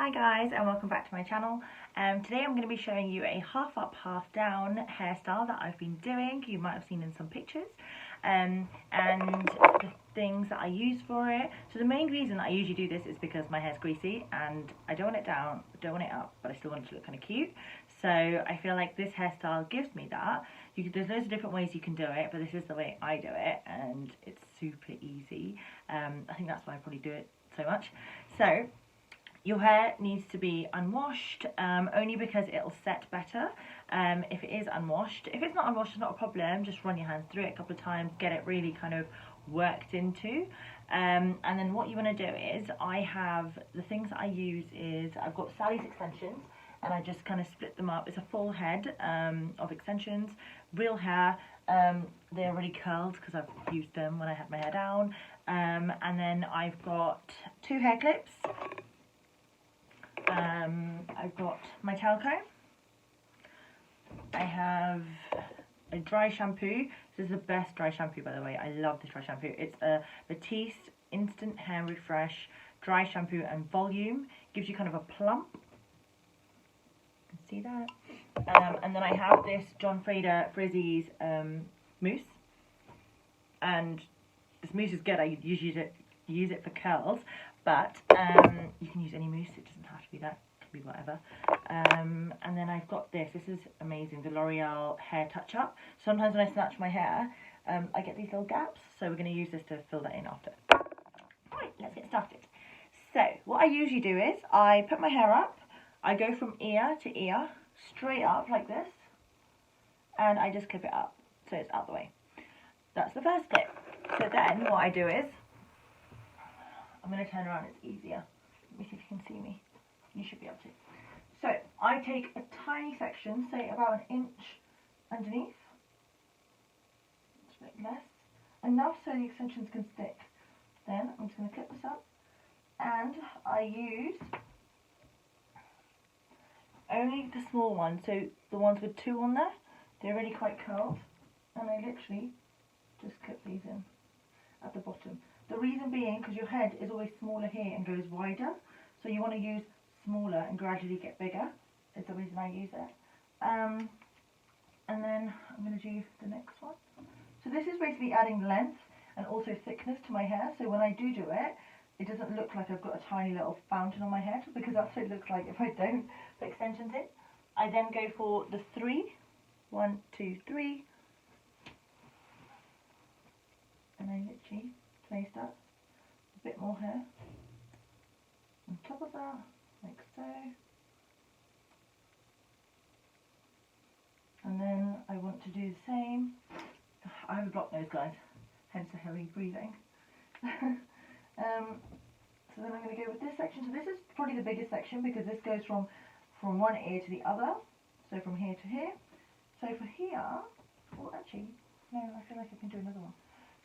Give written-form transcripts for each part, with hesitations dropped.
Hi guys, and welcome back to my channel. Today I'm going to be showing you a half up half down hairstyle that I've been doing. You might have seen in some pictures, and the things that I use for it. So the main reason I usually do this is because my hair's greasy and I don't want it down, don't want it up, but I still want it to look kind of cute. So I feel like this hairstyle gives me that. There's loads of different ways you can do it, but this is the way I do it, and it's super easy. I think that's why I probably do it so much. So your hair needs to be unwashed, only because it'll set better if it is unwashed. If it's not unwashed, it's not a problem. Just run your hands through it a couple of times, get it really kind of worked into. And then what you want to do is, the things that I use is, I've got Sally's extensions, and I just kind of split them up. It's a full head of extensions, real hair. They're really curled because I've used them when I had my hair down. And then I've got 2 hair clips. I've got my talco. I have a dry shampoo. This is the best dry shampoo, by the way. I love this dry shampoo. It's a Batiste Instant Hair Refresh Dry Shampoo and Volume. Gives you kind of a plump. See that? And then I have this John Frieda Frizzy's mousse. And this mousse is good. I usually use it for curls. But you can use any mousse, it doesn't have to be that, it can be whatever. And then I've got this is amazing, the L'Oreal Hair Touch Up. Sometimes when I snatch my hair, I get these little gaps, so we're going to use this to fill that in after. Right, let's get started. So, what I usually do is, I put my hair up, I go from ear to ear, straight up like this, and I just clip it up, so it's out the way. That's the first clip. So then, what I do is, I'm going to turn around, it's easier. Let me see if you can see me. You should be able to. So, I take a tiny section, say about an inch underneath. Just a bit less. Enough so the extensions can stick. Then, I'm just going to clip this up. And I use only the small ones. So, the ones with 2 on there, they're really quite curled. And I literally just clip these in at the bottom. The reason being, because your head is always smaller here and goes wider, so you want to use smaller and gradually get bigger, is the reason I use it. And then I'm going to do the next one. So this is basically adding length and also thickness to my hair, so when I do it, it doesn't look like I've got a tiny little fountain on my head, because that's what it looks like if I don't put extensions in. I then go for the 3. 1, 2, 3. And I literally place that, a bit more hair on top of that, like so. And then I want to do the same. I have a blocked nose, guys, hence the heavy breathing. So then I'm going to go with this section. So this is probably the biggest section because this goes from one ear to the other. So from here to here. So for here, well actually, no, I feel like I can do another one.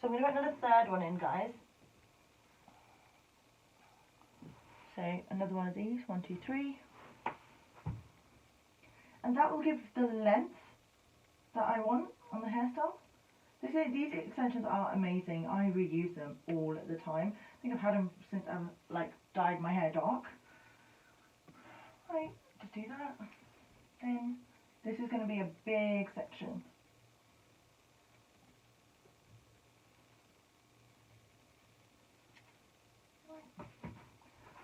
So I'm going to put another third one in, guys. So another one of these, 1, 2, 3. And that will give the length that I want on the hairstyle. These extensions are amazing. I reuse them all the time. I think I've had them since I've dyed my hair dark. Right, just do that. Then this is going to be a big section.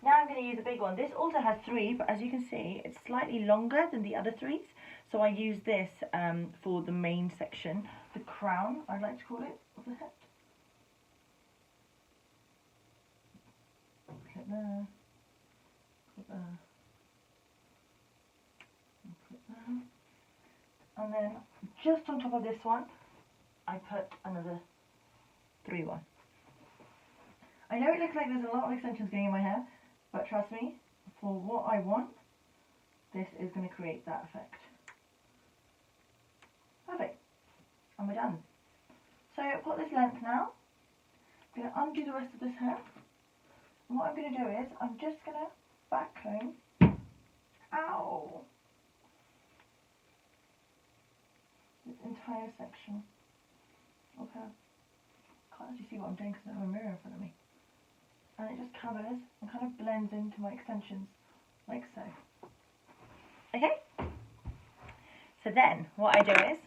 Now I'm going to use a big one. This also has 3, but as you can see, it's slightly longer than the other 3s. So I use this for the main section, the crown, I'd like to call it, of the head. Clip there, clip there, and clip there. And then just on top of this one, I put another 3 one. I know it looks like there's a lot of extensions going in my hair, but trust me, for what I want, this is going to create that effect. Perfect. And we're done. So I've got this length now. I'm going to undo the rest of this hair. And what I'm going to do is, I'm just going to back comb. Ow! This entire section of hair. Can't actually see what I'm doing because I don't have a mirror in front of me. And it just covers and kind of blends into my extensions like so. Okay, so then what I do is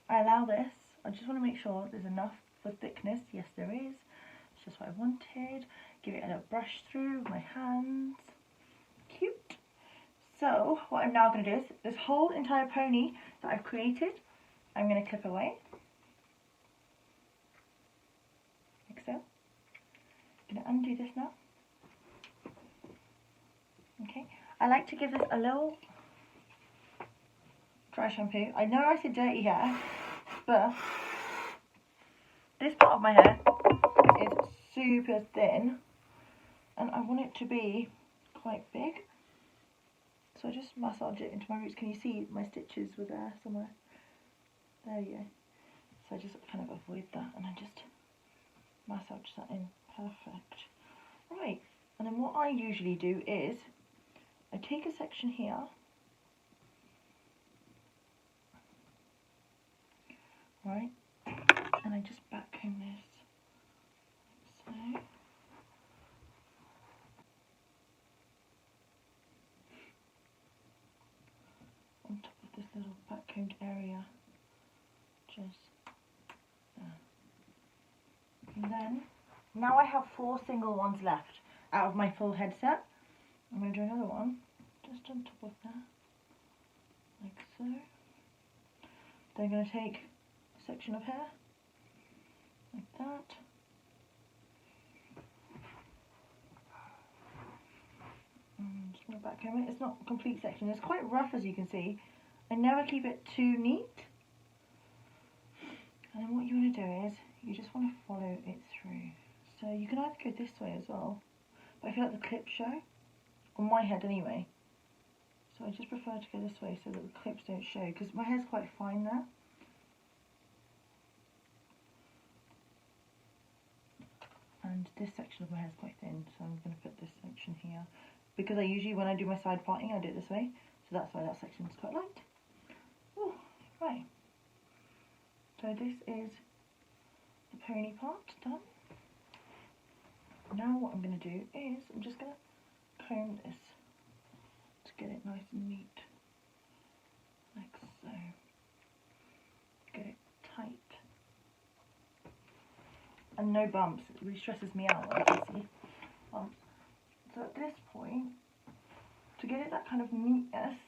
I allow this. I just want to make sure there's enough for thickness. Yes, there is. It's just what I wanted. Give it a little brush through with my hands. Cute. So what I'm now going to do is this whole entire pony that I've created, I'm going to clip away. Like so. I'm going to undo this now. Okay. I like to give this a little dry shampoo. I know I said dirty hair, but this part of my hair is super thin and I want it to be quite big. So I just massage it into my roots. Can you see my stitches were there somewhere? There you go. So I just kind of avoid that and I just massage that in. Perfect. Right, and then what I usually do is I take a section here, right, and I just backcomb this, so. On top of this little backcombed area, just there. And then, now I have 4 single ones left out of my full head set. I'm going to do another one just on top of that, like so. Then I'm going to take a section of hair, like that. I'm just going to backcomb it. It's not a complete section. It's quite rough, as you can see. I never keep it too neat. And then what you want to do is you just want to follow it through. So you can either go this way as well, but I feel like the clips show on my head anyway. So I just prefer to go this way so that the clips don't show, because my hair's quite fine there. And this section of my hair is quite thin, so I'm going to put this section here. Because I usually, when I do my side parting, I do it this way. So that's why that section is quite light. Ooh, right. So this is the pony part done. Now what I'm going to do is, I'm just going to comb this to get it nice and neat. Like so. Get it tight. And no bumps. It really stresses me out when I can see bumps. So at this point, to get it that kind of neatness,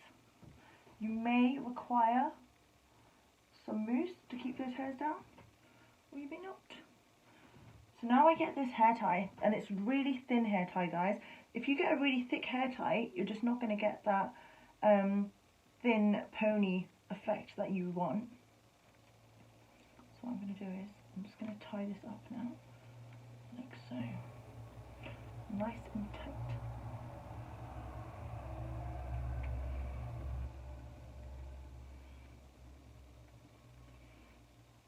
you may require some mousse to keep those hairs down, or you may not. So now I get this hair tie, and it's really thin hair tie, guys. If you get a really thick hair tie, you're just not going to get that thin pony effect that you want. So what I'm going to do is, I'm just going to tie this up now, like so. Nice and tight.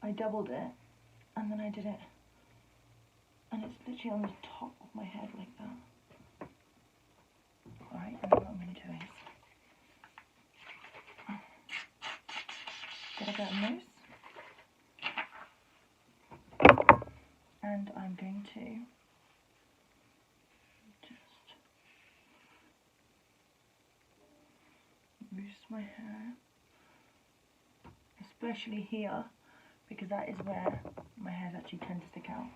I doubled it, and then I did it, and it's literally on the top of my head like that. Alright, and then what I'm going to do is get a bit of mousse, and I'm going to just mousse my hair, especially here, because that is where my hairs actually tend to stick out.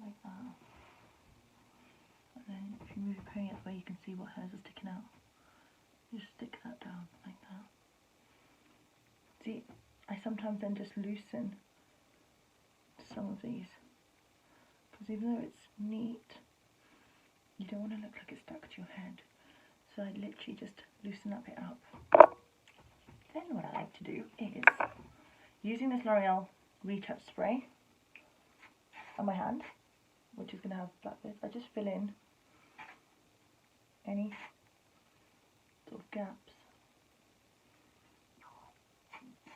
Like that. And then if you move your pony up where you can see what hairs are sticking out, you just stick that down like that. See, I sometimes then just loosen some of these, because even though it's neat, you don't want to look like it's stuck to your head. So I literally just loosen that bit up. Then what I like to do is, using this L'Oreal Retouch spray on my hand, which is going to have black bits, I just fill in any sort of gaps.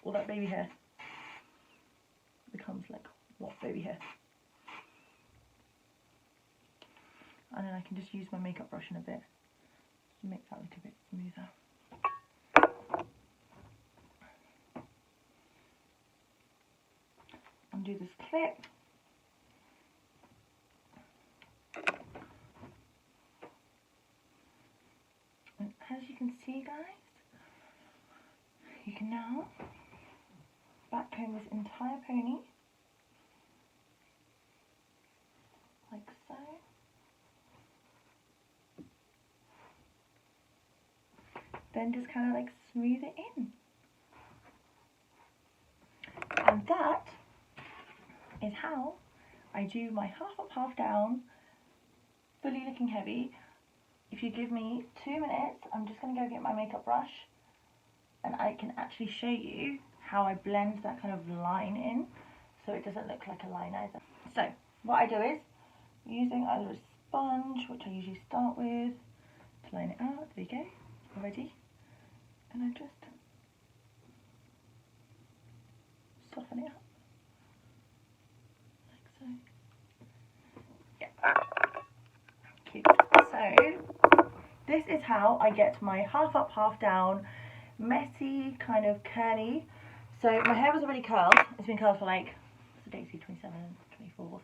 All that baby hair becomes like what baby hair. And then I can just use my makeup brush in a bit to make that look a bit smoother. Undo this clip. as you can see, guys, you can now back comb this entire pony, like so. Then just kind of like smooth it in. And that is how I do my half up, half down, fully looking heavy. If you give me 2 minutes, I'm just going to go get my makeup brush and I can actually show you how I blend that kind of line in so it doesn't look like a line either. So what I do is, using either a sponge, which I usually start with, to line it out, there you go, already, and I just soften it up, like so. Yeah, cute. So this is how I get my half up, half down, messy, kind of curly. So my hair was already curled. It's been curled for like, what's the date? 27th, 24th,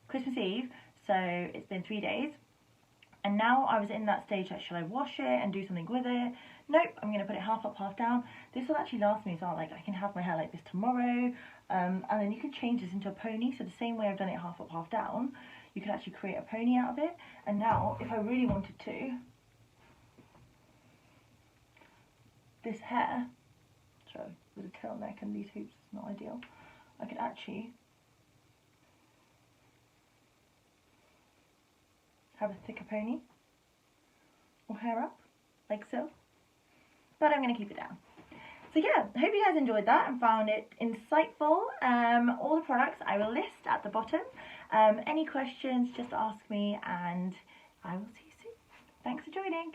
Christmas Eve. So it's been 3 days. And now I was in that stage like, should I wash it and do something with it? Nope, I'm going to put it half up, half down. This will actually last me as well. Like I can have my hair like this tomorrow. And then you can change this into a pony. So the same way I've done it half up, half down, you can actually create a pony out of it. And now, if I really wanted to, this hair, sorry, with a turtleneck and these hoops, is not ideal. I could actually have a thicker pony or hair up, like so. But I'm going to keep it down. So yeah, I hope you guys enjoyed that and found it insightful. All the products I will list at the bottom. Any questions, just ask me and I will see you soon. Thanks for joining.